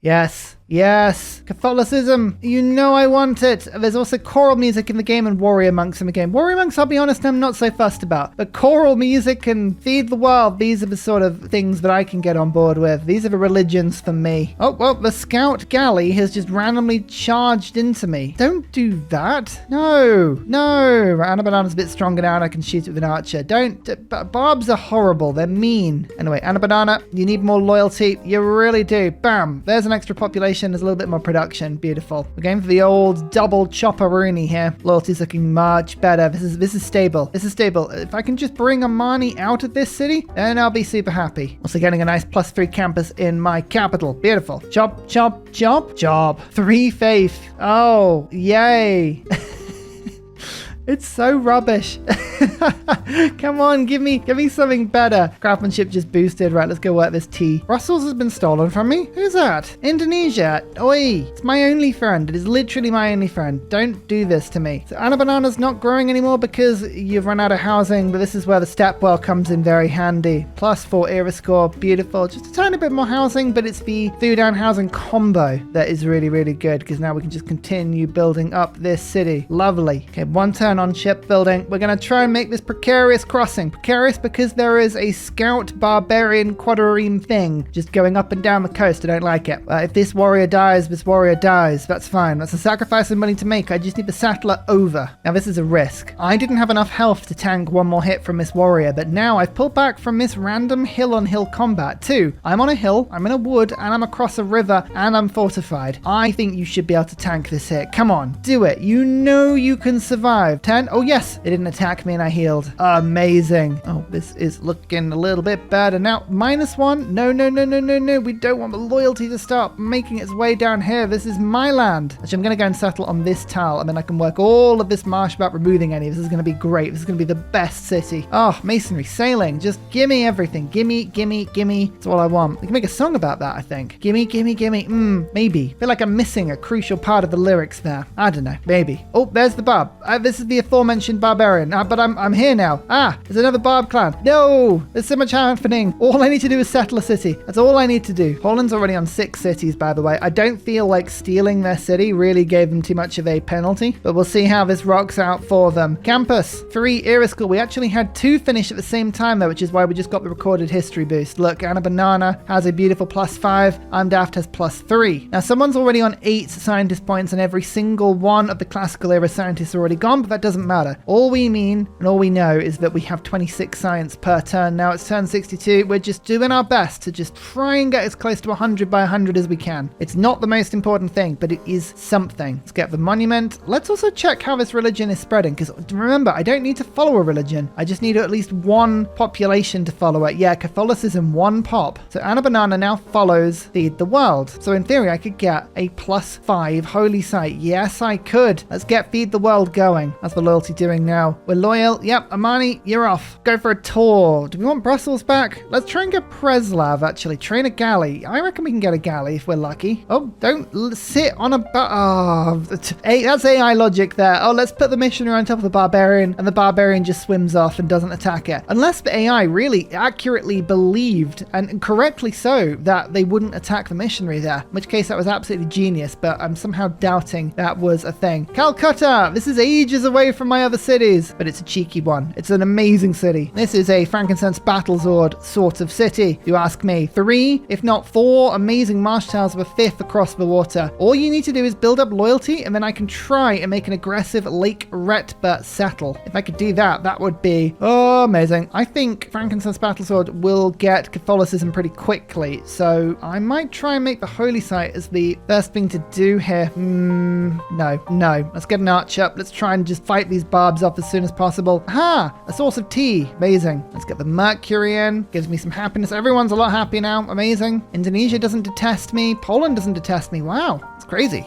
Yes. Yes, Catholicism. You know I want it. There's also choral music in the game and warrior monks in the game. Warrior monks, I'll be honest, I'm not so fussed about. But choral music and feed the world, these are the sort of things that I can get on board with. These are the religions for me. Oh, well, the scout galley has just randomly charged into me. Don't do that. No. Anna Banana's a bit stronger now and I can shoot it with an archer. Barbs are horrible. They're mean. Anyway, Anna Banana, you need more loyalty. You really do. Bam. There's an extra population. There's a little bit more production. Beautiful. We're going for the old double chopperoonie here. Loyalty's looking much better. This is stable. This is stable. If I can just bring Amani out of this city, then I'll be super happy. Also getting a nice +3 campus in my capital. Beautiful. Chop. 3 faith. Oh, yay. It's so rubbish. Come on, give me something better. Craftsmanship just boosted. Right, let's go work this tea. Brussels has been stolen from me. Who's that? Indonesia. Oi, it's my only friend. It is literally my only friend. Don't do this to me. So Anna Banana's not growing anymore because you've run out of housing, but this is where the stepwell comes in very handy. +4 era score. Beautiful. Just a tiny bit more housing, but it's the food and housing combo that is really, really good because now we can just continue building up this city. Lovely. Okay, 1 turn on shipbuilding. We're going to try and make this precarious crossing. Precarious because there is a scout barbarian quadrireme thing just going up and down the coast. I don't like it. If this warrior dies, this warrior dies. That's fine. That's a sacrifice I'm willing to make. I just need the settler over. Now this is a risk. I didn't have enough health to tank one more hit from this warrior, but now I've pulled back from this random hill-on-hill combat too. I'm on a hill, I'm in a wood, and I'm across a river, and I'm fortified. I think you should be able to tank this hit. Come on, do it. You know you can survive. 10. Oh yes, it didn't attack me and I healed. Amazing. Oh, this is looking a little bit better now. -1. No. We don't want the loyalty to start making its way down here. This is my land. Actually, I'm going to go and settle on this tile and then I can work all of this marsh without removing any. This is going to be great. This is going to be the best city. Oh, masonry, sailing. Just gimme everything. Gimme. That's all I want. We can make a song about that, I think. Gimme. Maybe. I feel like I'm missing a crucial part of the lyrics there. I don't know. Maybe. Oh, there's the barb. This is the aforementioned barbarian. But I'm here now. There's another barb clan. No, there's so much happening. All I need to do is settle a city. That's all I need to do. Poland's already on 6 cities, by the way. I don't feel like stealing their city really gave them too much of a penalty, but we'll see how this rocks out for them. Campus 3 era school. We actually had 2 finish at the same time though, which is why we just got the recorded history boost. Look, Anna Banana has a beautiful +5. I'm Daft has +3. Now someone's already on 8 scientist points and every single one of the classical era scientists are already gone, but that doesn't matter. All we mean and all we know is that we have 26 science per turn. Now it's turn 62. We're just doing our best to just try and get as close to 100 by 100 as we can. It's not the most important thing, but it is something. Let's get the monument. Let's also check how this religion is spreading, because remember, I don't need to follow a religion. I just need at least one population to follow it. Yeah, Catholicism, 1 pop. So Anna Banana now follows Feed the World. So in theory, I could get a +5 holy site. Yes, I could. Let's get Feed the World going. That's the loyalty doing now. We're loyal. Yep, Amani, you're off. Go for a tour. Do we want Brussels back? Let's try and get Preslav, actually. Train a galley. I reckon we can get a galley if we're lucky. Oh, don't sit on a... that's AI logic there. Oh, let's put the missionary on top of the barbarian, and the barbarian just swims off and doesn't attack it. Unless the AI really accurately believed, and correctly so, that they wouldn't attack the missionary there. In which case, that was absolutely genius, but I'm somehow doubting that was a thing. Calcutta! This is ages away from my other cities, but it's a cheeky one. It's an amazing city. This is a frankincense battlezord sort of city, you ask me. 3, if not 4, amazing marsh tiles with a 5th across the water. All you need to do is build up loyalty, and then I can try and make an aggressive Lake Retba settle. If I could do that, that would be amazing. I think frankincense battlesword will get Catholicism pretty quickly, so I might try and make the holy site as the first thing to do here. No. Let's get an arch up. Let's try and just fight these barbs off as soon as possible. Aha! A source of tea. Amazing. Let's get the Mercury in. Gives me some happiness. Everyone's a lot happier now. Amazing. Indonesia doesn't detest me. Poland doesn't detest me. Wow. It's crazy.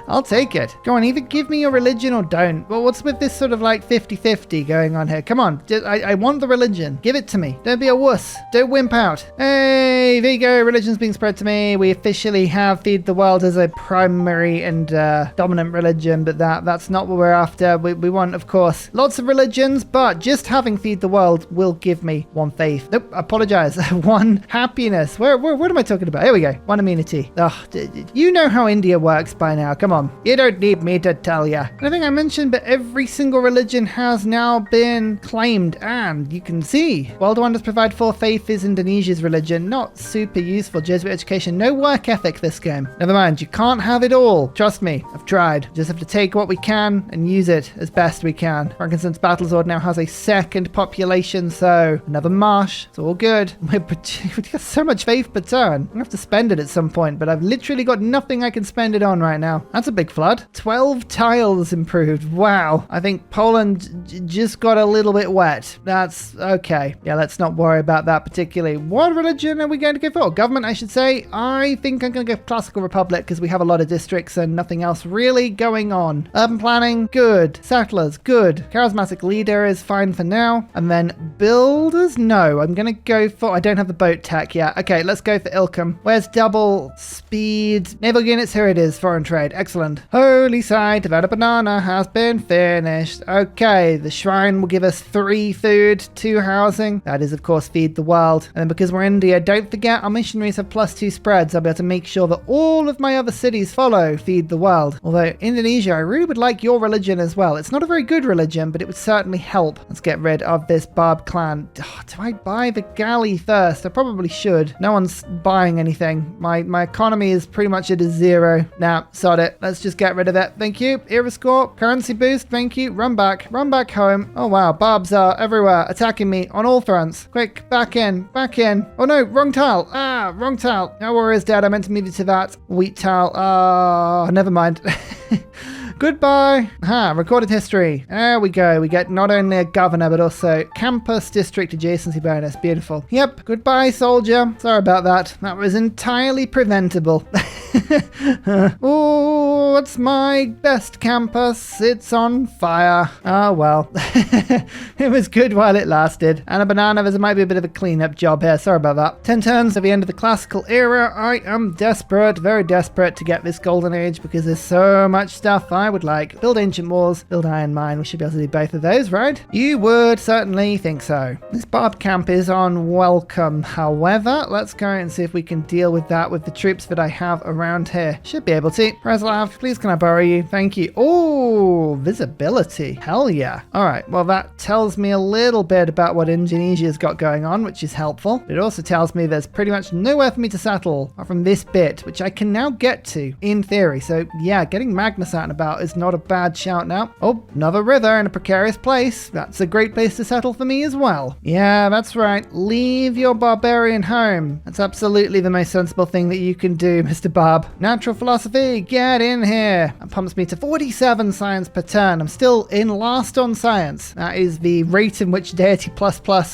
I'll take it. Go on, either give me your religion or don't. Well, what's with this sort of like 50-50 going on here? Come on. I want the religion. Give it to me. Don't be a wuss. Don't wimp out. Hey, there you go. Religion's being spread to me. We officially have Feed the World as a primary and dominant religion, but that's not what we're after. We want, of course, lots lots of religions, but just having Feed the World will give me one faith. Nope, apologize. One happiness. What am I talking about? Here we go. One immunity. Oh, you know how India works by now. Come on. You don't need me to tell you. I think I mentioned, but every single religion has now been claimed, and you can see World Wonders provide 4 faith is Indonesia's religion. Not super useful. Jesuit education. No work ethic this game. Never mind. You can't have it all. Trust me. I've tried. Just have to take what we can and use it as best we can. Frankincense Battlesword now has a 2nd population, so another Marsh. It's all good. We've got so much faith per turn. I have to spend it at some point, but I've literally got nothing I can spend it on right now. That's a big flood. 12 tiles improved. Wow. I think Poland just got a little bit wet. That's okay. Yeah, let's not worry about that particularly. What religion are we going to go for? Government, I should say. I think I'm going to go Classical Republic because we have a lot of districts and nothing else really going on. Urban planning, good. Settlers, good. Charismatic leader is fine for now. And then builders, no. I'm going to go for... I don't have the boat tech yet. Okay, let's go for Ilkham. Where's double speed? Naval units, here it is. Foreign trade. Excellent. Holy site of banana has been finished. Okay, the shrine will give us 3 food, 2 housing. That is, of course, Feed the World. And then because we're India, don't forget our missionaries have +2 spreads. I'll be able to make sure that all of my other cities follow Feed the World. Although, Indonesia, I really would like your religion as well. It's not a very good religion, but it would certainly help. Let's get rid of this Barb clan. Oh, do I buy the galley first? I probably should. No one's buying anything. My economy is pretty much at a 0. Nah, sod it. Let's just get rid of it. Thank you. Era score. Currency boost. Thank you. Run back. Run back home. Oh, wow. Barbs are everywhere, attacking me on all fronts. Quick, back in. Back in. Oh, no. Wrong tile. Ah, wrong tile. No worries, Dad. I meant to move you to that wheat tile. Oh, never mind. Goodbye. Recorded history. There we go. We get not only a governor, but also campus district adjacency bonus. Beautiful. Yep. Goodbye, soldier. Sorry about that. That was entirely preventable. Oh, it's my best campus. It's on fire. Oh, well. It was good while it lasted. And a banana, there might be a bit of a cleanup job here. Sorry about that. 10 turns to the end of the classical era. I am desperate, very desperate to get this golden age because there's so much stuff I would like. Build ancient walls, build iron mine. We should be able to do both of those, right? You would certainly think so. This barb camp is unwelcome. However, let's go and see if we can deal with that with the troops that I have around here. Should be able to. Preslav, please can I borrow you? Thank you. Oh, visibility. Hell yeah. All right. Well, that tells me a little bit about what Indonesia's got going on, which is helpful. It also tells me there's pretty much nowhere for me to settle apart from this bit, which I can now get to in theory. So yeah, getting Magnus out and about is not a bad shout now. Oh, another river in a precarious place. That's a great place to settle for me as well. Yeah, that's right. Leave your barbarian home. That's absolutely the most sensible thing that you can do, Mr. Barb. Natural philosophy, get in here. That pumps me to 47 science per turn. I'm still in last on science. That is the rate in which Deity++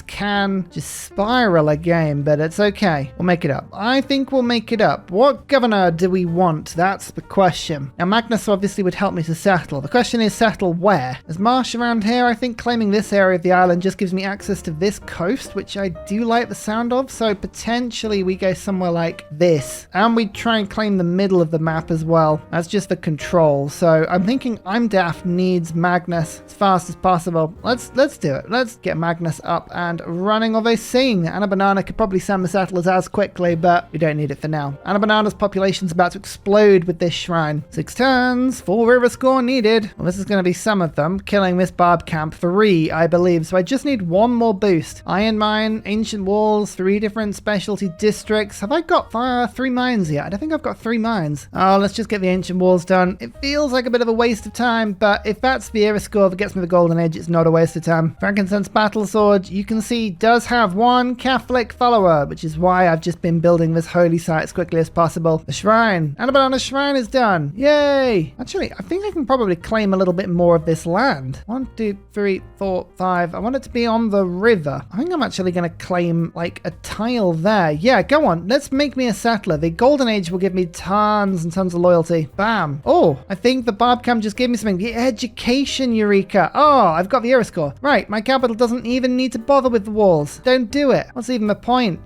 can just spiral a game, but it's okay. We'll make it up. I think we'll make it up. What governor do we want? That's the question. Now, Magnus obviously would help me to settle. The question is, settle where? There's Marsh around here. I think claiming this area of the island just gives me access to this coast, which I do like the sound of. So potentially we go somewhere like this. And we try and claim the middle of the map as well. That's just the control. So I'm thinking Imdaf needs Magnus as fast as possible. Let's do it. Let's get Magnus up and running. Although seeing that Anna Banana could probably send the settlers as quickly, but we don't need it for now. Anna Banana's population's about to explode with this shrine. 6 turns, 4 river score needed. Well, this is going to be some of them. Killing this barb camp. 3, I believe. So I just need 1 more boost. Iron mine, ancient walls, 3 different specialty districts. Have I got 3 mines yet? I don't think I've got 3 mines. Oh, let's just get the ancient walls done. It feels like a bit of a waste of time, but if that's the era score that gets me the golden age, it's not a waste of time. Frankincense Battlesword, you can see, does have 1 Catholic follower, which is why I've just been building this holy site as quickly as possible. The shrine. Anna Banana's shrine is done. Yay! Actually, I think I can probably claim a little bit more of this land. 1, 2, 3, 4, 5. I want it to be on the river. I think I'm actually going to claim like a tile there. Yeah, go on. Let's make me a settler. The golden age will give me need tons and tons of loyalty. Bam. Oh, I think the barb cam just gave me something. The education eureka. Oh, I've got the era score. Right, my capital doesn't even need to bother with the walls. Don't do it. What's even the point?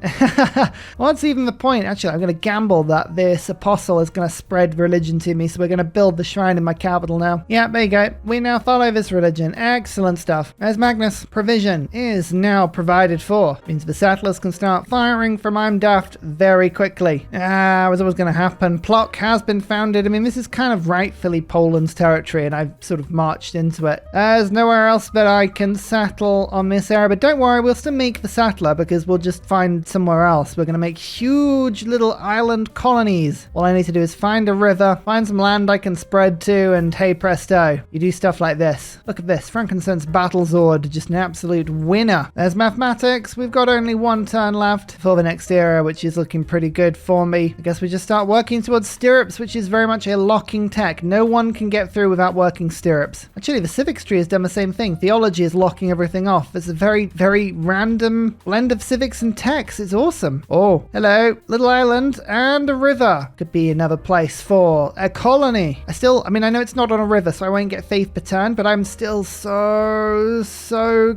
What's even the point? Actually, I'm going to gamble that this apostle is going to spread religion to me, so we're going to build the shrine in my capital now. Yeah, there you go. We now follow this religion. Excellent stuff. There's Magnus. Provision is now provided for. Means the settlers can start firing from I'm Daft very quickly. Was always going to happen. Plock has been founded. I mean, this is kind of rightfully Poland's territory, and I've sort of marched into it. There's nowhere else that I can settle on this area, but don't worry, we'll still make the settler because we'll just find somewhere else. We're going to make huge little island colonies. All I need to do is find a river, find some land I can spread to, and hey presto, you do stuff like this. Look at this, frankincense battle sword, just an absolute winner. There's mathematics. We've got only one turn left for the next era, which is looking pretty good for me. I guess we just start working towards stirrups, which is very much a locking tech. No one can get through without working stirrups. Actually, the civics tree has done the same thing. Theology is locking everything off. It's a very, very random blend of civics and techs. It's awesome. Oh, hello. Little island and a river. Could be another place for a colony. I know it's not on a river, so I won't get faith per turn, but I'm still so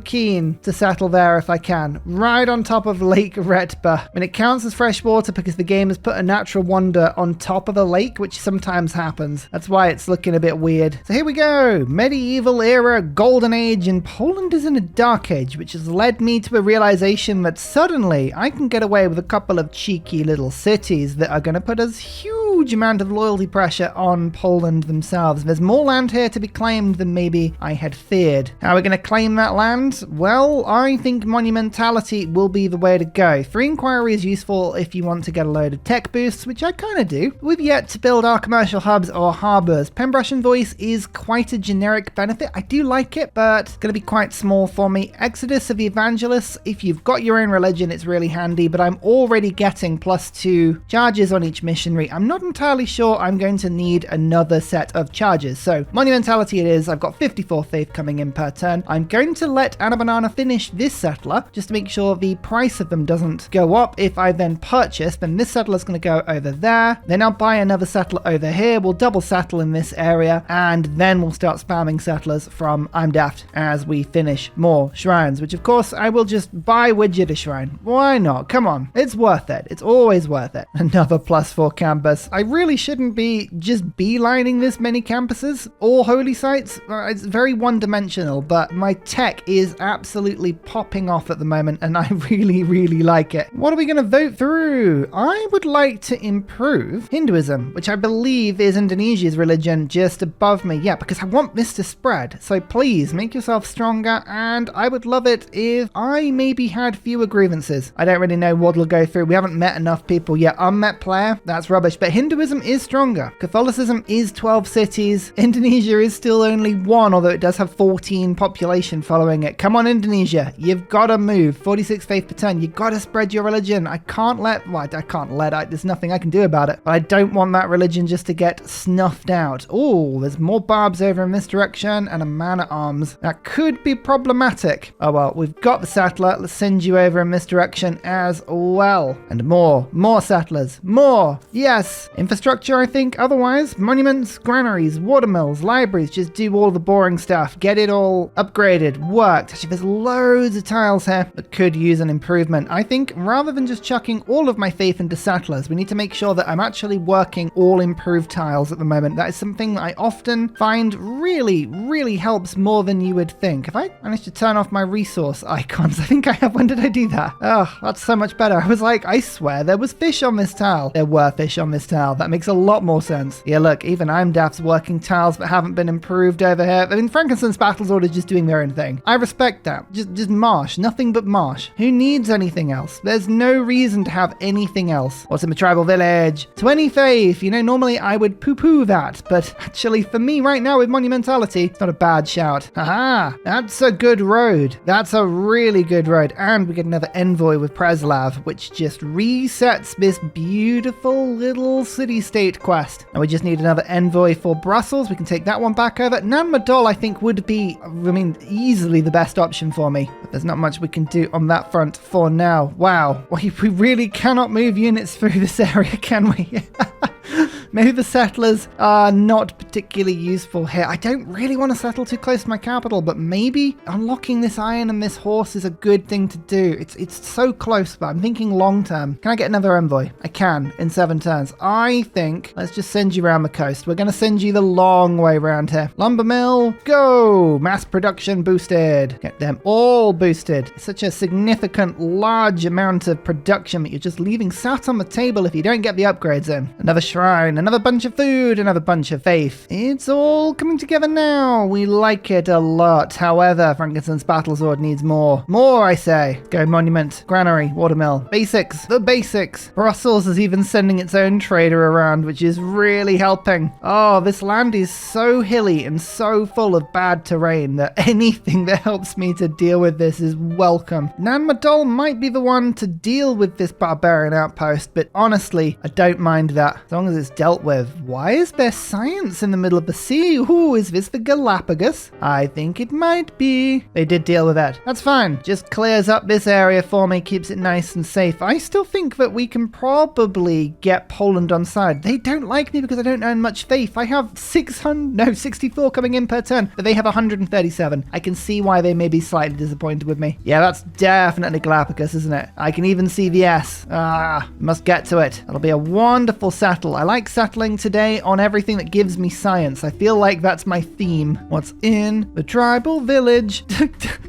keen to settle there if I can. Right on top of Lake Retba. I mean, it counts as fresh water because the game has put a natural wonder on top of a lake, which sometimes happens. That's why it's looking a bit weird. So here we go. Medieval era, golden age, and Poland is in a dark age, which has led me to a realization that suddenly I can get away with a couple of cheeky little cities that are going to put us huge amount of loyalty pressure on Poland themselves. There's more land here to be claimed than maybe I had feared. How are we going to claim that land? Well, I think monumentality will be the way to go. 3 inquiry is useful if you want to get a load of tech boosts, which I kind of do. We've yet to build our commercial hubs or harbors. Pembrush and Voice is quite a generic benefit. I do like it, but it's going to be quite small for me. Exodus of the Evangelists, if you've got your own religion, it's really handy, but I'm already getting +2 charges on each missionary. I'm not entirely sure I'm going to need another set of charges. So monumentality it is. I've got 54 faith coming in per turn. I'm going to let Anna Banana finish this settler just to make sure the price of them doesn't go up. If I then purchase, then this settler's going to go over there. Then I'll buy another settler over here. We'll double settle in this area, and then we'll start spamming settlers from I'm Daft as we finish more shrines, which of course I will just buy Widget a shrine. Why not? Come on. It's worth it. It's always worth it. Another +4 campus. I really shouldn't be just beelining this many campuses or holy sites. It's very one-dimensional, but my tech is absolutely popping off at the moment, and I really like it. What are we going to vote through? I would like to improve Hinduism, which I believe is Indonesia's religion, just above me. Yeah, because I want this to spread. So please make yourself stronger, and I would love it if I maybe had fewer grievances. I don't really know what will go through. We haven't met enough people yet. Unmet player, that's rubbish. But Hinduism is stronger. Catholicism is 12 cities. Indonesia is still only 1, although it does have 14 population following it. Come on, Indonesia. You've got to move. 46 faith per turn. You've got to spread your religion. There's nothing I can do about it. But I don't want that religion just to get snuffed out. Oh, there's more barbs over in this direction and a man-at-arms. That could be problematic. Oh well, we've got the settler. Let's send you over in this direction as well. And more settlers. More. Yes. Infrastructure, I think. Otherwise, monuments, granaries, watermills, libraries. Just do all the boring stuff. Get it all upgraded, worked. Actually, there's loads of tiles here that could use an improvement. I think rather than just chucking all of my faith into settlers, we need to make sure that I'm actually working all improved tiles at the moment. That is something that I often find really helps more than you would think. If I managed to turn off my resource icons, I think I have. When did I do that? Oh, that's so much better. I was like, I swear there was fish on this tile. There were fish on this tile. That makes a lot more sense. Yeah, look, even I'm Daft's working tiles that haven't been improved over here. I mean, Frankincense Battle Sword is just doing their own thing. I respect that. Just Marsh. Nothing but Marsh. Who needs anything else? There's no reason to have anything else. What's in the tribal village? 20 faith. You know, normally I would poo-poo that, but actually for me right now with monumentality, it's not a bad shout. Haha, that's a good road. That's a really good road. And we get another envoy with Preslav, which just resets this beautiful little city-state quest. And we just need another envoy for Brussels. We can take that one back over. Nan Madol, I think, would be, easily the best option for me. But there's not much we can do on that front for now. Wow. We really cannot move units through this area, can we? Maybe the settlers are not particularly useful here. I don't really want to settle too close to my capital, but maybe unlocking this iron and this horse is a good thing to do. It's so close, but I'm thinking long term. Can I get another envoy? I can in 7 turns. I think let's just send you around the coast. We're going to send you the long way around here. Lumber mill, go! Mass production boosted. Get them all boosted. It's such a significant, large amount of production that you're just leaving sat on the table if you don't get the upgrades in. Another shrine, another bunch of food, another bunch of faith. It's all coming together now. We like it a lot. However, Frankenstein's battle sword needs more. More, I say. Go monument, granary, watermill. Basics, the basics. Brussels is even sending its own trader around, which is really helping. Oh, this land is so hilly and so full of bad terrain that anything that helps me to deal with this is welcome. Nan Madol might be the one to deal with this barbarian outpost, but honestly, I don't mind that as long as it's dealt with. Why is there science in the middle of the sea? Ooh, is this the Galapagos? I think it might be. They did deal with that. That's fine. Just clears up this area for me, keeps it nice and safe. I still think that we can probably get Poland on side. They don't like me because I don't earn much faith. I have 64 coming in per turn, but they have 137. I can see why they may be slightly disappointed with me. Yeah, that's definitely Galapagos, isn't it? I can even see the S. Must get to it. That'll be a wonderful settle. I like settling today on everything that gives me science. I feel like that's my theme. What's in the tribal village?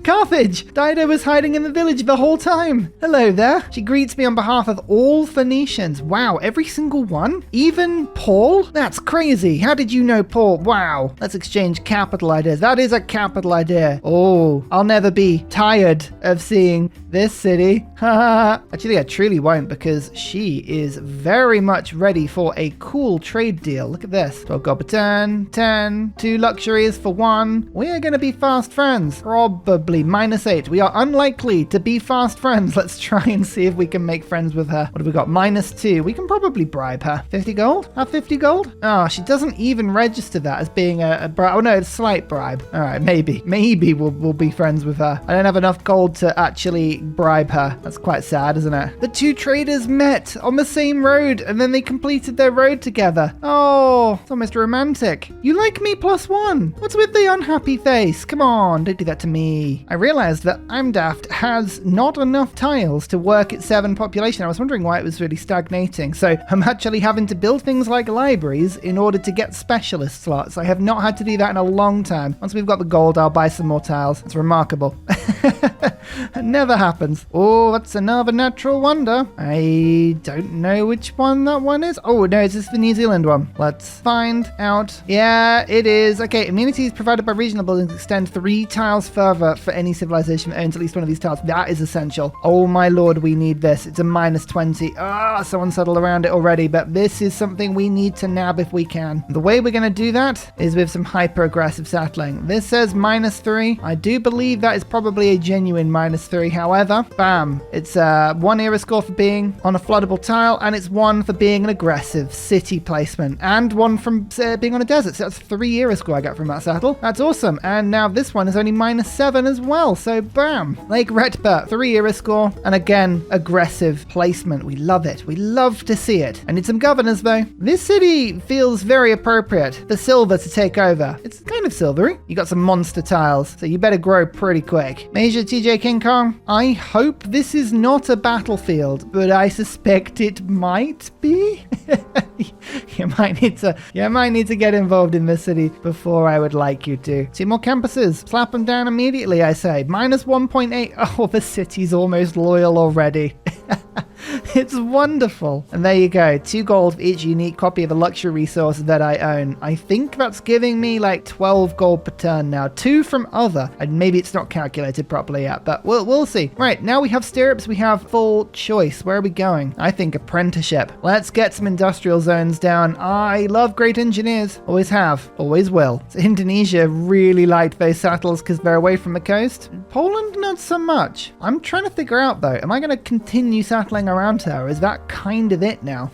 Carthage! Dido was hiding in the village the whole time. Hello there. She greets me on behalf of all Phoenicians. Wow, every single one? Even Paul? That's crazy. How did you know Paul? Wow. Let's exchange capital ideas. That is a capital idea. Oh, I'll never be tired of seeing this city. Actually, I truly won't because she is very much ready for a cool trade deal. Look at this. 12 gold per turn, 10, 2 luxuries for 1. We are going to be fast friends. Probably -8. We are unlikely to be fast friends. Let's try and see if we can make friends with her. What have we got? -2. We can probably bribe her. 50 gold? Have 50 gold? Oh, she doesn't even register that as being a bribe. Oh no, it's a slight bribe. All right, maybe we'll be friends with her. I don't have enough gold to actually bribe her. That's quite sad, isn't it? The 2 traders met on the same road and then they completed their road together. Oh, it's almost romantic. You like me +1. What's with the unhappy face? Come on, don't do that to me. I realized that I'm Daft has not enough tiles to work at 7 population. I was wondering why it was really stagnating. So I'm actually having to build things like libraries in order to get specialist slots. I have not had to do that in a long time. Once we've got the gold, I'll buy some more tiles. It's remarkable. It never happens. Oh, that's another natural wonder. I don't know which one that one is. Oh, no, is this the New Zealand one? Let's find out. Yeah, it is. Okay, immunities provided by regional buildings extend 3 tiles further for any civilization that owns at least one of these tiles. That is essential. Oh my lord, we need this. It's a -20. Someone settled around it already, but this is something we need to nab if we can. The way we're going to do that is with some hyper-aggressive settling. This says -3. I do believe that is probably a genuine -3. However, bam, it's 1 era score for being on a floodable tile, and it's 1 for being an aggressive city placement, and 1 from being on a desert. So that's 3 era score I got from that settle. That's awesome. And now this one is only -7 as well. So bam, Lake Retba, 3 era score, and again, aggressive placement. We love it. We love to see it. I need some governors though. This city feels very appropriate for silver to take over. It's kind of silvery. You got some monster tiles, so you better grow pretty quick. Major TJ King Kong, I hope this is not a battlefield, but I suspect it might be. You might need to get involved in this city before I would like you to. 2 more campuses. Slap them down immediately, I say. -1.8. Oh, the city's almost loyal already. It's wonderful. And there you go. 2 gold for each unique copy of a luxury resource that I own. I think that's giving me like 12 gold per turn now. 2 from other. And maybe it's not calculated properly yet, but we'll see. Right, now we have stirrups. We have full choice. Where are we going? I think apprenticeship. Let's get some industrial zones down. I love great engineers. Always have. Always will. So Indonesia really liked those settles because they're away from the coast. Poland, not so much. I'm trying to figure out though, am I going to continue settling around center? Is that kind of it now?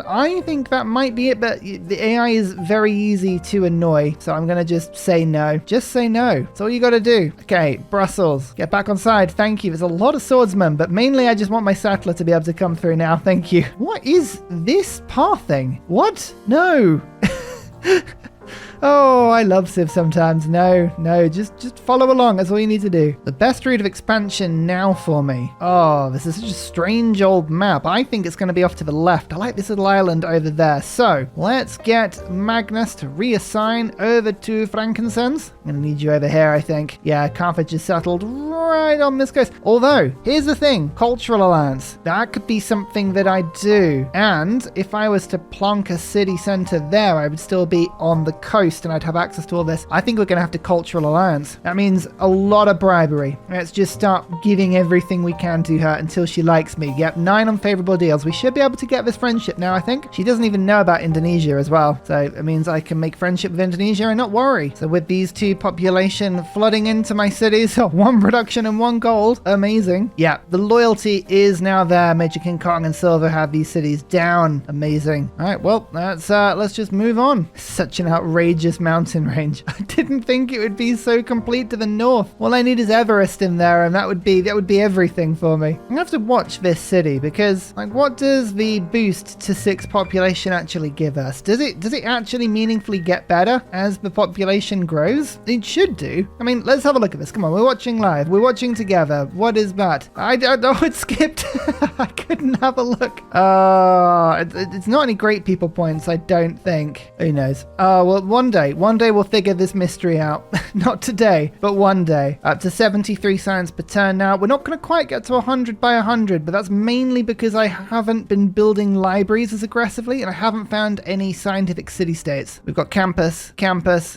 I think that might be it, but the AI is very easy to annoy, so I'm gonna just say no. Just say no. That's all you gotta do. Okay, Brussels, get back on side. Thank you. There's a lot of swordsmen, but mainly I just want my settler to be able to come through now. Thank you. What is this pathing? What? No. Oh, I love Civ sometimes. No, just follow along. That's all you need to do. The best route of expansion now for me. Oh, this is such a strange old map. I think it's going to be off to the left. I like this little island over there. So let's get Magnus to reassign over to Frankincense. I'm going to need you over here, I think. Yeah, Carthage is settled right on this coast. Although, here's the thing. Cultural alliance. That could be something that I do. And if I was to plonk a city center there, I would still be on the coast and I'd have access to all this. I think we're going to have to cultural alliance. That means a lot of bribery. Let's just start giving everything we can to her until she likes me. Yep, 9 unfavorable deals. We should be able to get this friendship now, I think. She doesn't even know about Indonesia as well. So it means I can make friendship with Indonesia and not worry. So with these 2 population flooding into my cities, 1 production and 1 gold. Amazing. Yeah, the loyalty is now there. Major King Kong and Silver have these cities down. Amazing. All right, well, let's just move on. Such an outrageous mountain range. I didn't think it would be so complete to the north. All I need is Everest in there and that would be everything for me. I'm gonna have to watch this city because like what does the boost to 6 population actually give us? Does it actually meaningfully get better as the population grows? It should do. I mean, let's have a look at this. Come on, we're watching live. We're watching together. What is that? I don't know. It skipped. I couldn't have a look. It's not any great people points, I don't think. Who knows? Oh, well, one day we'll figure this mystery out. Not today, but one day. Up to 73 science per turn now. We're not going to quite get to 100 by 100, but that's mainly because I haven't been building libraries as aggressively and I haven't found any scientific city-states. We've got campus,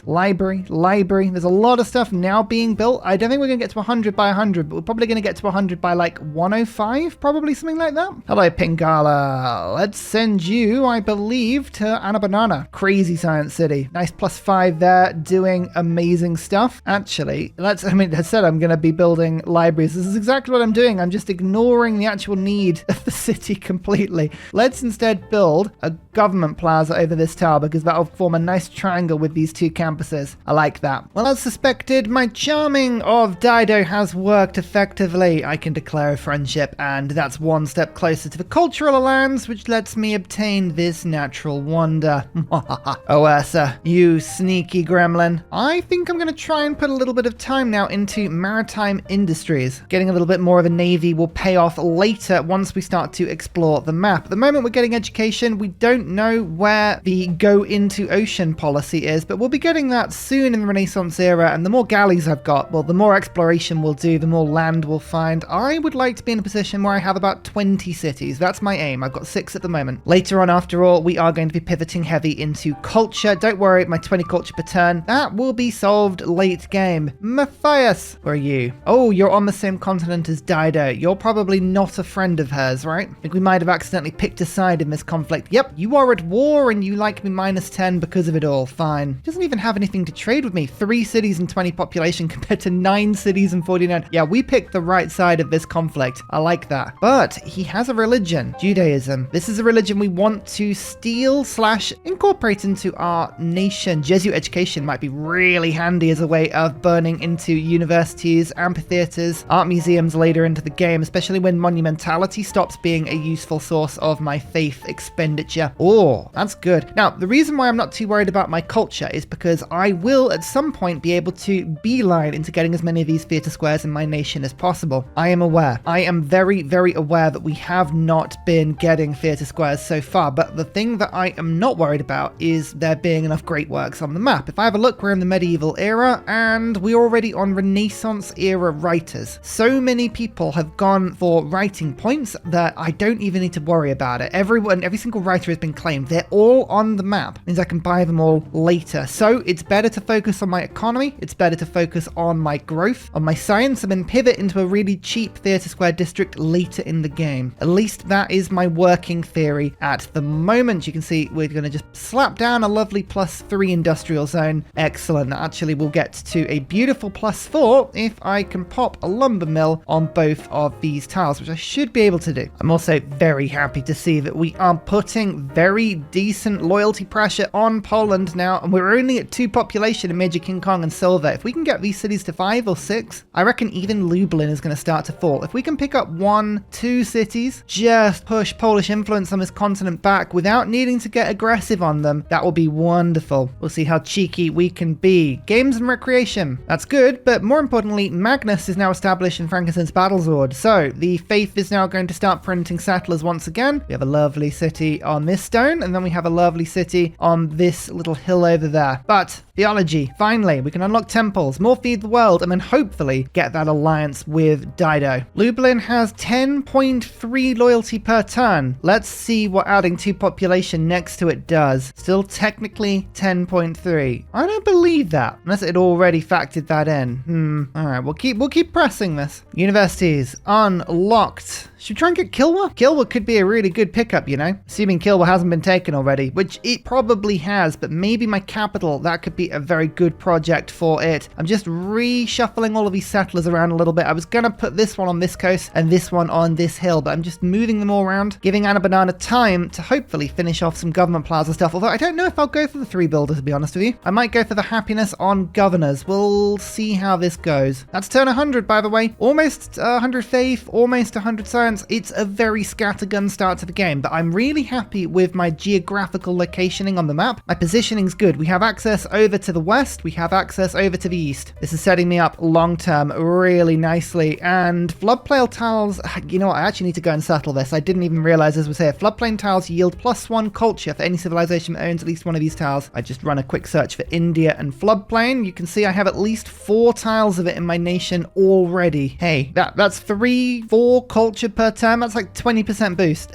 library. There's a lot of stuff now being built. I don't think we're going to get to 100 by 100, but we're probably going to get to 100 by like 105, probably something like that. Hello, Pingala. Let's send you, I believe, to Anabanana. Crazy science city. Nice +5 there, doing amazing stuff. Actually, I said I'm going to be building libraries. This is exactly what I'm doing. I'm just ignoring the actual need of the city completely. Let's instead build a government plaza over this tower because that'll form a nice triangle with these 2 campuses. I like that. Well, as suspected, my charming of Dido has worked effectively. I can declare a friendship, and that's 1 step closer to the cultural alliance, which lets me obtain this natural wonder. Oh, Ursa, you sneaky gremlin. I think I'm going to try and put a little bit of time now into maritime industries. Getting a little bit more of a navy will pay off later once we start to explore the map. At the moment, we're getting education. We don't know where the go into ocean policy is, but we'll be getting that soon in the Renaissance era, and the more galleys I've got, well, the more exploration we'll do, the more land we'll find. I would like to be in a position where I have about 20 cities. That's my aim. I've got 6 at the moment. Later on, after all, we are going to be pivoting heavy into culture. Don't worry, my 20 culture per turn, that will be solved late game. Matthias, where are you? Oh, you're on the same continent as Dido. You're probably not a friend of hers, right? I think we might have accidentally picked a side in this conflict. Yep, you are at war and you like me -10 because of it all. Fine. Doesn't even have anything to trade with me. 3 cities and 20 population compared to 9 cities and 49. Yeah, we picked the right side of this conflict. I like that. But he has a religion, Judaism. This is a religion we want to steal / incorporate into our nation. Jesuit education might be really handy as a way of burning into universities, amphitheaters, art museums later into the game, especially when monumentality stops being a useful source of my faith expenditure. Oh, that's good. Now, the reason why I'm not too worried about my culture is because I will at some point be able to beeline into getting as many of these theatre squares in my nation as possible. I am aware. I am very, very aware that we have not been getting theatre squares so far, but the thing that I am not worried about is there being enough great works on the map. If I have a look, we're in the medieval era and we're already on Renaissance era writers. So many people have gone for writing points that I don't even need to worry about it. Every single writer has been claimed. They're all on the map. Means I can buy them all later. So it's better to focus on my my economy. It's better to focus on my growth, on my science, and then pivot into a really cheap theatre square district later in the game. At least that is my working theory at the moment. You can see we're going to just slap down a lovely +3 industrial zone. Excellent. That actually will get to a beautiful +4 if I can pop a lumber mill on both of these tiles, which I should be able to do. I'm also very happy to see that we are putting very decent loyalty pressure on Poland now, and we're only at 2 population in Major King Kong and Silver. If we can get these cities to 5 or 6, I reckon even Lublin is going to start to fall. If we can pick up 1, 2 cities, just push Polish influence on this continent back without needing to get aggressive on them, that will be wonderful. We'll see how cheeky we can be. Games and recreation. That's good, but more importantly, Magnus is now established in Frankincense Battlesword. So the faith is now going to start printing settlers once again. We have a lovely city on this stone, and then we have a lovely city on this little hill over there. But theology, finally, we can unlock temples, more feed the world, and then hopefully get that alliance with Dido. Lublin has 10.3 loyalty per turn. Let's see what adding 2 population next to it does. Still technically 10.3. I don't believe that, unless it already factored that in. All right, we'll keep pressing this. Universities unlocked. Should we try and get Kilwa? Kilwa could be a really good pickup, you know? Assuming Kilwa hasn't been taken already, which it probably has, but maybe my capital, that could be a very good project for it. I'm just reshuffling all of these settlers around a little bit. I was gonna put this one on this coast and this one on this hill, but I'm just moving them all around, giving Anna Banana time to hopefully finish off some government plaza stuff, although I don't know if I'll go for the 3 builders, to be honest with you. I might go for the happiness on governors. We'll see how this goes. That's turn 100, by the way. Almost 100 faith, almost 100 science. It's a very scattergun start to the game, but I'm really happy with my geographical locationing on the map. My positioning's good. We have access over to the west. We have access over to the east. This is setting me up long-term really nicely. And floodplain tiles, you know what? I actually need to go and settle this. I didn't even realize this was here. Floodplain tiles yield +1 culture for any civilization that owns at least one of these tiles. I just run a quick search for India and floodplain. You can see I have at least 4 tiles of it in my nation already. Hey, that's 3-4 culture per turn. That's like 20% boost.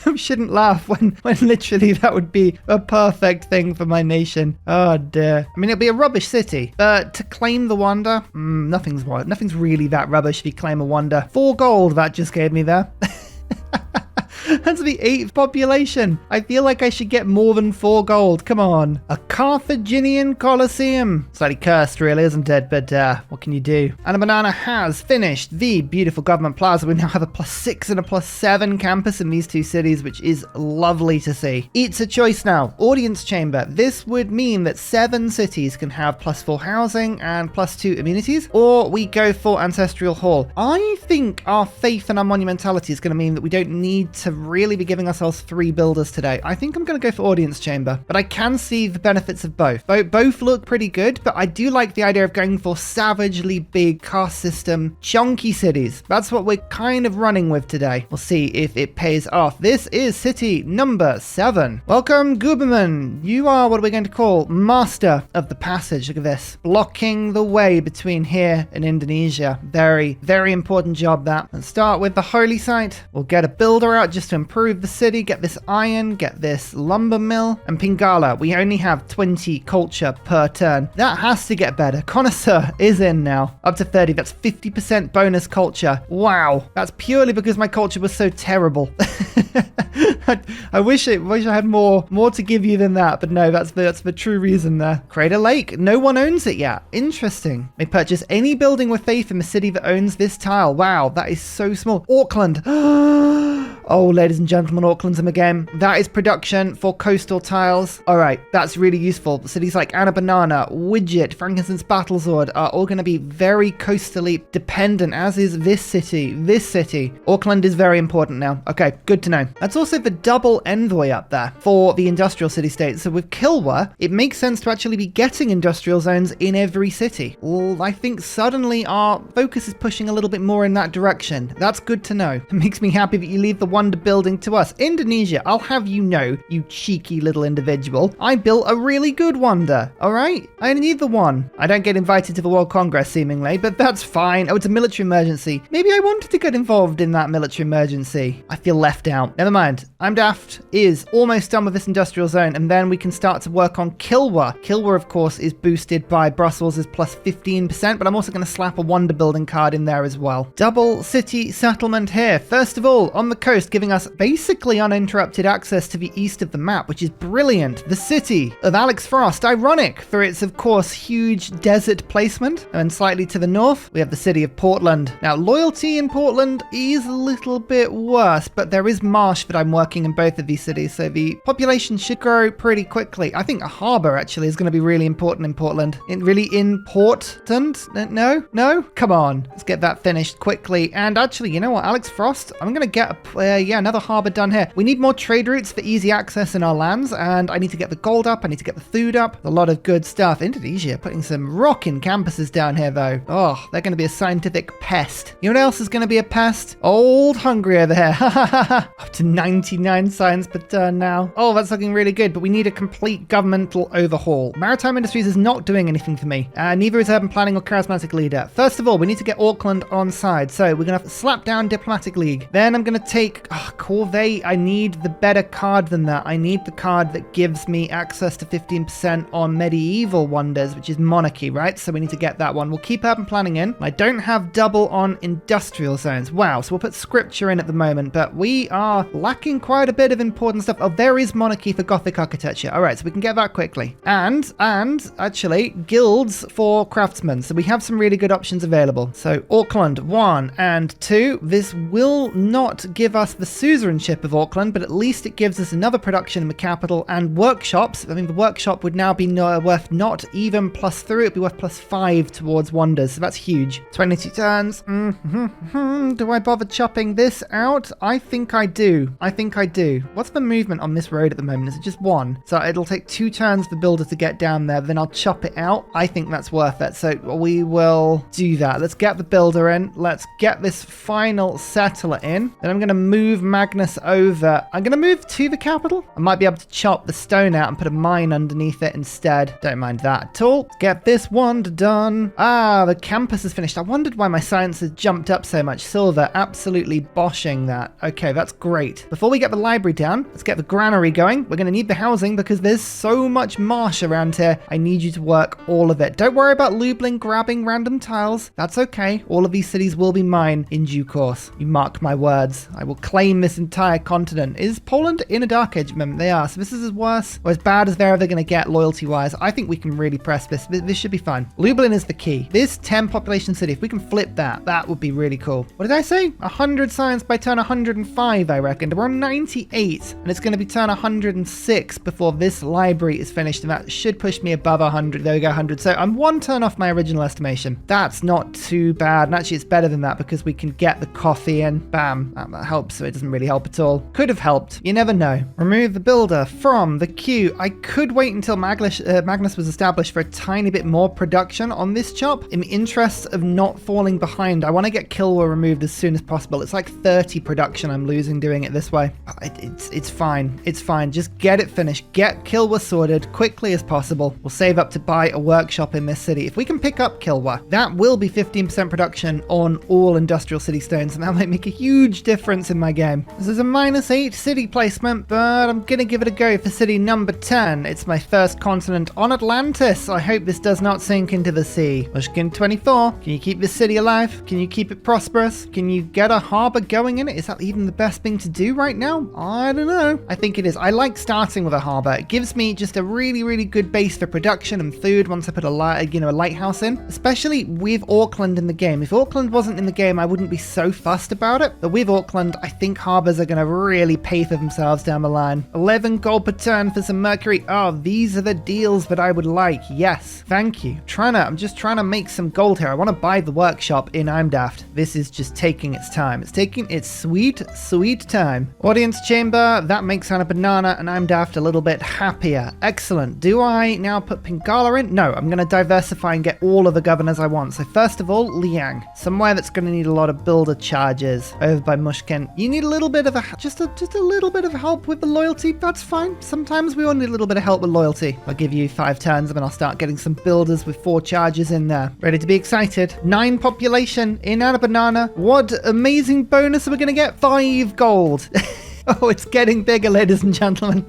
I shouldn't laugh when literally that would be a perfect thing for my nation. Oh dear. I mean, it'll be a rubbish city, but to claim the wonder, nothing's really that rubbish if you claim a wonder. 4 gold that just gave me there. That's the 8th population. I feel like I should get more than 4 gold. Come on. A Carthaginian Colosseum. Slightly cursed, really, isn't it? But what can you do? Anna Banana has finished the beautiful government plaza. We now have a +6 and a +7 campus in these 2 cities, which is lovely to see. It's a choice now. Audience chamber. This would mean that 7 cities can have +4 housing and +2 amenities, or we go for ancestral hall. I think our faith and our monumentality is going to mean that we don't need to really be giving ourselves 3 builders today. I think I'm going to go for audience chamber, but I can see the benefits of both. Both look pretty good, but I do like the idea of going for savagely big caste system chunky cities. That's what we're kind of running with today. We'll see if it pays off. This is city number 7. Welcome, Guberman. You are what we're going to call master of the passage. Look at this. Blocking the way between here and Indonesia. Very, very important job that. Let's start with the holy site. We'll get a builder out just to improve the city, get this iron, get this lumber mill, and Pingala. We only have 20 culture per turn. That has to get better. Connoisseur is in now. Up to 30. That's 50% bonus culture. Wow. That's purely because my culture was so terrible. I wish I had more to give you than that, but no, that's the true reason there. Crater Lake. No one owns it yet. Interesting. May purchase any building with faith in the city that owns this tile. Wow, that is so small. Auckland. Oh, ladies and gentlemen, Auckland's in the game. That is production for coastal tiles. All right, that's really useful. Cities like Anna Banana, Widget, Frankincense Battlesword are all going to be very coastally dependent, as is this city. Auckland is very important now. Okay, good to know. That's also the double envoy up there for the industrial city-state. So with Kilwa, it makes sense to actually be getting industrial zones in every city. Well, I think suddenly our focus is pushing a little bit more in that direction. That's good to know. It makes me happy that you leave the wonder building to us. Indonesia, I'll have you know, you cheeky little individual, I built a really good wonder, all right? I only need the one. I don't get invited to the World Congress, seemingly, but that's fine. Oh, it's a military emergency. Maybe I wanted to get involved in that military emergency. I feel left out. Never mind. I'm Daft is almost done with this industrial zone, and then we can start to work on Kilwa. Kilwa, of course, is boosted by Brussels' plus 15%, but I'm also going to slap a wonder building card in there as well. Double city settlement here. First of all, on the coast, giving us basically uninterrupted access to the east of the map, which is brilliant. The city of Alex Frost, ironic for its, of course, huge desert placement. And slightly to the north, we have the city of Portland. Now, loyalty in Portland is a little bit worse, but there is Marsh that I'm working in both of these cities, so the population should grow pretty quickly. I think a harbor actually is going to be really important in Portland. Really important? No? Come on. Let's get that finished quickly. And actually, you know what, Alex Frost, I'm going to get another harbor done here. We need more trade routes for easy access in our lands, and I need to get the gold up. I need to get the food up. A lot of good stuff. Indonesia putting some rocking campuses down here, though. Oh, they're going to be a scientific pest. You know what else is going to be a pest? Old Hungary over here. Up to 99 science per turn now. Oh, that's looking really good, but we need a complete governmental overhaul. Maritime Industries is not doing anything for me. Neither is Urban Planning or Charismatic Leader. First of all, we need to get Auckland on side. So we're going to slap down Diplomatic League. Then I'm going to take Corvée. I need the better card than that. I need the card that gives me access to 15% on medieval wonders, which is monarchy, right? So we need to get that one. We'll keep Urban Planning in. I don't have double on industrial zones. Wow. So we'll put scripture in at the moment, but we are lacking quite a bit of important stuff. Oh, there is monarchy for Gothic architecture. All right, so we can get that quickly. And actually guilds for craftsmen. So we have some really good options available. So Auckland 1 and 2. This will not give us the suzerainship of Auckland, but at least it gives us another production in the capital and workshops. I mean, the workshop would now be worth not even +3, it'd be worth +5 towards wonders. So that's huge. 22 turns. Do I bother chopping this out? I think I do. What's the movement on this road at the moment? Is it just 1? So it'll take 2 turns for the builder to get down there, then I'll chop it out. I think that's worth it. So we will do that. Let's get the builder in. Let's get this final settler in. Then I'm going to move Magnus over. I'm going to move to the capital. I might be able to chop the stone out and put a mine underneath it instead. Don't mind that at all. Get this one done. The campus is finished. I wondered why my science has jumped up so much. Silver, absolutely boshing that. Okay, that's great. Before we get the library down, let's get the granary going. We're going to need the housing because there's so much marsh around here. I need you to work all of it. Don't worry about Lublin grabbing random tiles. That's okay. All of these cities will be mine in due course. You mark my words. I will claim this entire continent. Is Poland in a dark age moment? They are. So this is as worse or as bad as they're ever going to get loyalty-wise. I think we can really press this. This should be fun. Lublin is the key. This 10 population city, if we can flip that, that would be really cool. What did I say? 100 science by turn 105, I reckon. We're on 98, and it's going to be turn 106 before this library is finished, and that should push me above 100. There we go, 100. So I'm 1 turn off my original estimation. That's not too bad, and actually it's better than that because we can get the coffee in. Bam. That helps, so it doesn't really help at all. Could have helped. You never know. Remove the builder from the queue. I could wait until Magnus was established for a tiny bit more production on this chop. In the interest of not falling behind, I want to get Kilwa removed as soon as possible. It's like 30 production I'm losing doing it this way. It's fine. It's fine. Just get it finished. Get Kilwa sorted quickly as possible. We'll save up to buy a workshop in this city. If we can pick up Kilwa, that will be 15% production on all industrial city stones, and that might make a huge difference in my game. This is a -8 city placement, but I'm gonna give it a go for city number 10. It's my first continent on Atlantis. I hope this does not sink into the sea. Mushkin 24. Can you keep this city alive? Can you keep it prosperous? Can you get a harbor going in it? Is that even the best thing to do right now? I don't know. I think it is. I like starting with a harbor. It gives me just a really, really good base for production and food once I put a lighthouse in, especially with Auckland in the game. If Auckland wasn't in the game, I wouldn't be so fussed about it. But with Auckland, I think harbors are going to really pay for themselves down the line. 11 gold per turn for some mercury. Oh, these are the deals that I would like. Yes. Thank you. I'm just trying to make some gold here. I want to buy the workshop in I'm Daft. This is just taking its time. It's taking its sweet, sweet time. Audience chamber. That makes Hannah Banana and I'm Daft a little bit happier. Excellent. Do I now put Pingala in? No, I'm going to diversify and get all of the governors I want. So first of all, Liang. Somewhere that's going to need a lot of builder charges over by Mushkin. You need a little bit of just a little bit of help with the loyalty. That's fine. Sometimes we all need a little bit of help with loyalty. I'll give you 5 turns and then I'll start getting some builders with 4 charges in there. Ready to be excited. 9 population in out a banana. What amazing bonus are we going to get? 5 gold. Oh, it's getting bigger, ladies and gentlemen.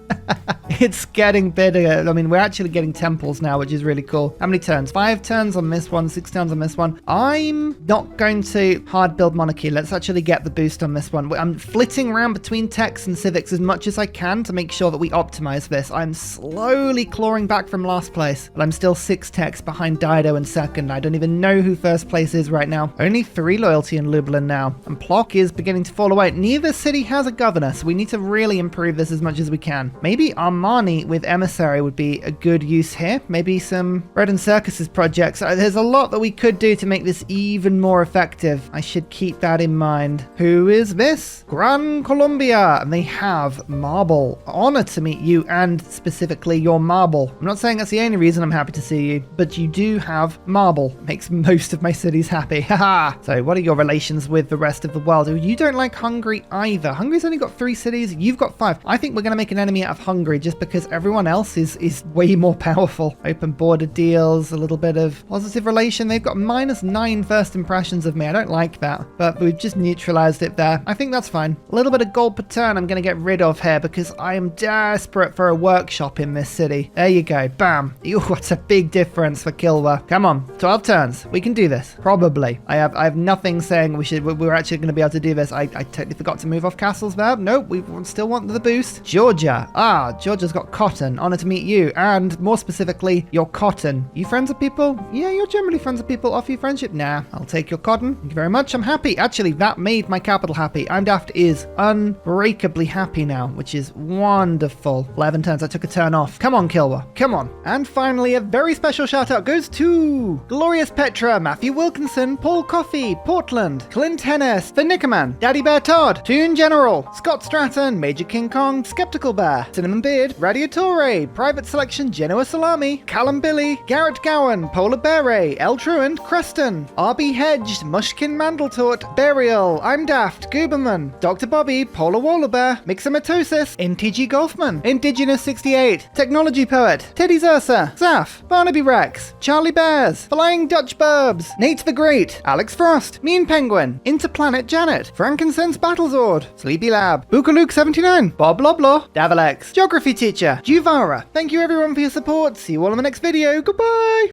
It's getting bigger. I mean, we're actually getting temples now, which is really cool. How many turns? 5 turns on this one, 6 turns on this one. I'm not going to hard build monarchy. Let's actually get the boost on this one. I'm flitting around between techs and civics as much as I can to make sure that we optimize this. I'm slowly clawing back from last place, but I'm still 6 techs behind Dido in second. I don't even know who first place is right now. Only 3 loyalty in Lublin now, and Plock is beginning to fall away. Neither city has a governor, so we need to really improve this as much as we can. Maybe Armani with emissary would be a good use here. Maybe some bread and circuses projects. There's a lot that we could do to make this even more effective. I should keep that in mind. Who is this? Gran Colombia, and they have marble. Honor to meet you, and specifically your marble. I'm not saying that's the only reason I'm happy to see you, but you do have marble. Makes most of my cities happy. Haha. So what are your relations with the rest of the world? You don't like Hungary either. Hungary's only got 3 cities. You've got 5. I think we're going to make an enemy out of Hungary just because everyone else is way more powerful. Open border deals, a little bit of positive relation. They've got -9 first impressions of me. I don't like that, but we've just neutralized it there. I think that's fine. A little bit of gold per turn I'm going to get rid of here because I am desperate for a workshop in this city. There you go. Bam. Ew, what's a big difference for Kilwa. Come on. 12 turns. We can do this. Probably. I have nothing saying we're actually going to be able to do this. I totally forgot to move off castles there. Nope. We still want the boost. Georgia. Georgia's got cotton. Honor to meet you. And more specifically, your cotton. You friends of people? Yeah, you're generally friends of people. Offer you friendship? Nah. I'll take your cotton. Thank you very much. I'm happy. Actually, that made my capital happy. I'm Daft is unbreakably happy now, which is wonderful. 11 turns. I took a turn off. Come on, Kilwa. Come on. And finally, a very special shout out goes to Glorious Petra, Matthew Wilkinson, Paul Coffey, Portland, Clint Hennis, The Nickerman, Daddy Bear Todd, Toon General, Scott Stratton, Major King Kong, Skeptical Bear, Cinnamon Beard, Radiatore, Private Selection, Genoa Salami, Callum Billy, Garrett Gowan, Polar Beret, El Truant, Creston, RB Hedged, Mushkin Mandletort, Burial, I'm Daft, Gooberman, Dr. Bobby, Polar Waller Bear, Mixomatosis, NTG Golfman, Indigenous 68, Technology Poet, Teddy Zursa, Zaf, Barnaby Rex, Charlie Bears, Flying Dutch Burbs, Nate the Great, Alex Frost, Mean Penguin, Interplanet Janet, Frankincense Battlezord, Sleepy Lab, Bookaluk 79, Bob Loblaw, Davalex, Geography Teacher, Juvara. Thank you everyone for your support. See you all in the next video. Goodbye!